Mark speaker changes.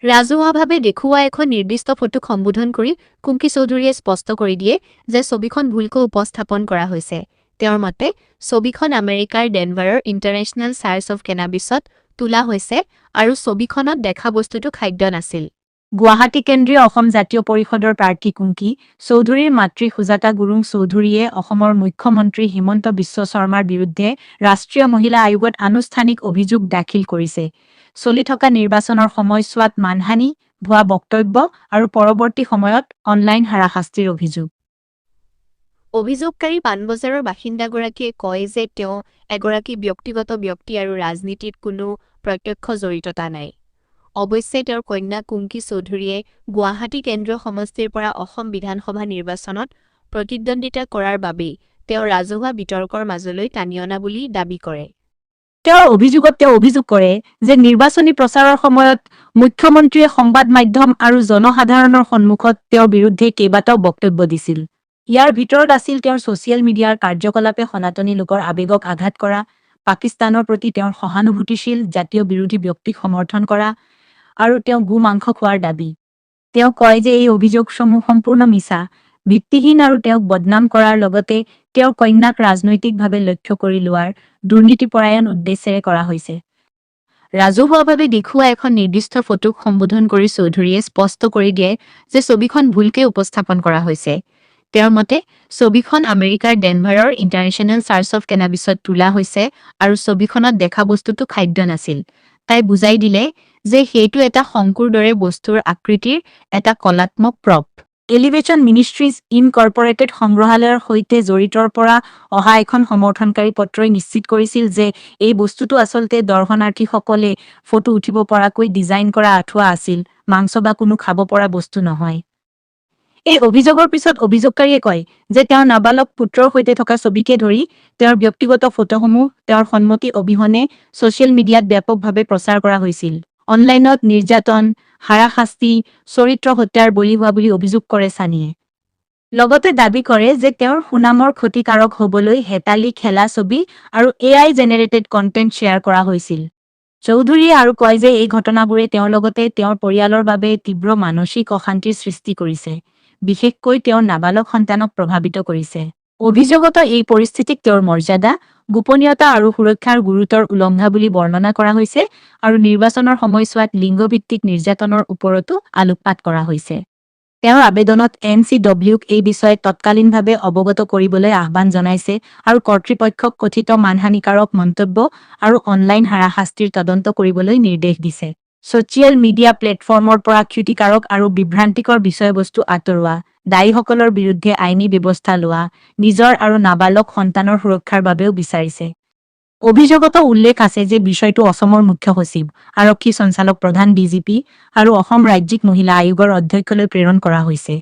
Speaker 1: ৰাজহুৱাভাৱে দেখুওৱা এখন নিৰ্দিষ্ট ফটোক সম্বোধন কৰি কুংকি চৌধুৰীয়ে স্পষ্ট কৰি দিয়ে যে ছবিখন ভুলকৈ উপস্থাপন কৰা হৈছে। তেওঁৰ মতে, ছবিখন আমেৰিকাৰ ডেনভাৰৰ ইণ্টাৰনেশ্যনেল চাৰ্চ অৱ কেনাবিছত তোলা হৈছে আৰু ছবিখনত দেখা বস্তুটো খাদ্য নাছিল।
Speaker 2: গুৱাহাটী কেন্দ্ৰীয় অসম জাতীয় পৰিষদৰ প্ৰাৰ্থী কুংকি চৌধুৰীৰ মাতৃ সুজাতা গুৰুং চৌধুৰীয়ে অসমৰ মুখ্যমন্ত্ৰী হিমন্ত বিশ্ব শৰ্মাৰ বিৰুদ্ধে ৰাষ্ট্ৰীয় মহিলা আয়োগত আনুষ্ঠানিক অভিযোগ দাখিল কৰিছে। চলি থকা নিৰ্বাচনৰ সময়ছোৱাত মানহানি, ভুৱা বক্তব্য আৰু পৰৱৰ্তী সময়ত অনলাইন হাৰাশাস্তিৰ অভিযোগ।
Speaker 1: অভিযোগকাৰী পাণবজাৰৰ বাসিন্দাগৰাকীয়ে কয় যে তেওঁ এগৰাকী ব্যক্তিগত ব্যক্তি আৰু ৰাজনীতিত কোনো প্ৰত্যক্ষ জড়িততা নাই। অৱশ্যে তেওঁৰ কন্যা কুংকি চৌধুৰীয়ে গুৱাহাটী কেন্দ্ৰীয় সমষ্টিৰ পৰা অসম বিধানসভা নিৰ্বাচনত প্ৰতিদ্বন্দ্বিতা কৰাৰ বাবেই তেওঁ ৰাজহুৱা বিতৰ্কৰ মাজলৈ টানি অনা বুলি দাবী কৰে।
Speaker 2: তেওঁৰ অভিযোগত তেওঁ অভিযোগ কৰে যে নিৰ্বাচনী প্ৰচাৰৰ সময়ত মুখ্যমন্ত্ৰীয়ে সংবাদ মাধ্যম আৰু জনসাধাৰণৰ সন্মুখত তেওঁৰ বিৰুদ্ধে কেইবাটাও বক্তব্য দিছিল। ইয়াৰ ভিতৰত আছিল তেওঁৰ ছচিয়েল মিডিয়াৰ কাৰ্যকলাপে সনাতনী লোকৰ আৱেগক আঘাত কৰা, পাকিস্তানৰ প্ৰতি তেওঁৰ সহানুভূতিশীল জাতীয় বিৰোধী ব্যক্তিক সমৰ্থন কৰা আৰু তেওঁ গো মাংস খোৱাৰ দাবী। তেওঁ কয় যে এই অভিযোগসমূহ সম্পূৰ্ণ মিছা, ভিত্তিহীন আৰু তেওঁক বদনাম কৰাৰ লগতে তেওঁৰ কন্যাক ৰাজনৈতিকভাৱে লক্ষ্য কৰি লোৱাৰ দুৰ্নীতিপৰায়ণ উদ্দেশ্যেৰে কৰা হৈছে।
Speaker 1: ৰাজহুৱাভাৱে দেখুওৱা এখন নিৰ্দিষ্ট ফটোক সম্বোধন কৰি চৌধুৰীয়ে স্পষ্ট কৰি দিয়ে যে ছবিখন ভুলকৈ উপস্থাপন কৰা হৈছে। তেওঁৰ মতে, ছবিখন আমেৰিকাৰ ডেনভাৰৰ ইণ্টাৰনেশ্যনেল চাৰ্চ অৱ কেনাবিছত তোলা হৈছে আৰু ছবিখনত দেখা বস্তুটো খাদ্য নাছিল। তাই বুজাই দিলে যে সেইটো এটা শংকুৰ দৰে বস্তুৰ আকৃতিৰ এটা কলাত্মক প্ৰপ।
Speaker 2: এলিভেশ্যন মিনিষ্ট্ৰীজ ইনকৰ্পৰেটেড সংগ্ৰহালয়ৰ সৈতে জড়িতৰ পৰা অহা এখন সমৰ্থনকাৰী পত্ৰই নিশ্চিত কৰিছিল যে এই বস্তুটো আচলতে দৰ্শনাৰ্থীসকলে ফটো উঠিব পৰাকৈ ডিজাইন কৰা আঁঠুৱা আছিল, মাংস বা কোনো খাব পৰা বস্তু নহয়। এই অভিযোগৰ পিছত অভিযোগকাৰীয়ে কয় যে তেওঁৰ নাবালক পুত্ৰৰ সৈতে থকা ছবিকে ধৰি তেওঁৰ ব্যক্তিগত ফটোসমূহ তেওঁৰ সন্মতি অবিহনে ছচিয়েল মিডিয়াত ব্যাপকভাৱে প্ৰচাৰ কৰা হৈছিল। অনলাইনত নিৰ্যাতন, হাৰাশাস্তি, চৰিত্ৰ হত্যাৰ বলি হোৱা বুলি অভিযোগ কৰে ছানীয়ে। লগতে দাবী কৰে যে তেওঁৰ সুনামৰ ক্ষতিকাৰক হ'বলৈ হেতালি খেলা ছবি আৰু AI জেনেৰেটেড কণ্টেণ্ট শ্বেয়াৰ কৰা হৈছিল। চৌধুৰীয়ে আৰু কয় যে এই ঘটনাবোৰে তেওঁৰ লগতে তেওঁৰ পৰিয়ালৰ বাবে তীব্ৰ মানসিক অশান্তিৰ সৃষ্টি কৰিছে, বিশেষকৈ তেওঁৰ নাবালক সন্তানক প্ৰভাৱিত কৰিছে। অভিযোগত এই পৰিস্থিতিক তেওঁৰ মৰ্যাদা, গোপনীয়তা আৰু সুৰক্ষাৰ গুৰুতৰ উলংঘা বুলি বৰ্ণনা কৰা হৈছে আৰু নিৰ্বাচনৰ সময়ছোৱাত লিংগভিত্তিক নিৰ্যাতনৰ ওপৰতো আলোকপাত কৰা হৈছে। তেওঁৰ আবেদনত MCWক এই বিষয়ে তৎকালীনভাৱে অৱগত কৰিবলৈ আহ্বান জনাইছে আৰু কৰ্তৃপক্ষক কথিত মানহানিকাৰক মন্তব্য আৰু অনলাইন হাৰাশাস্তিৰ তদন্ত কৰিবলৈ নিৰ্দেশ দিছে। ছচিয়েল মিডিয়া প্লেটফৰ্মৰ পৰা ক্ষতিকাৰক আৰু বিভ্ৰান্তিকৰ বিষয়বস্তু আঁতৰোৱা, দায়ীসকলৰ বিৰুদ্ধে আইনী ব্যৱস্থা লোৱা, নিজৰ আৰু নাবালক সন্তানৰ সুৰক্ষাৰ বাবেও বিচাৰিছে। অভিযোগত উল্লেখ আছে যে বিষয়টো অসমৰ মুখ্য সচিব, আৰক্ষী সঞ্চালক প্ৰধান DGP আৰু অসম ৰাজ্যিক মহিলা আয়োগৰ অধ্যক্ষলৈ প্ৰেৰণ কৰা হৈছে।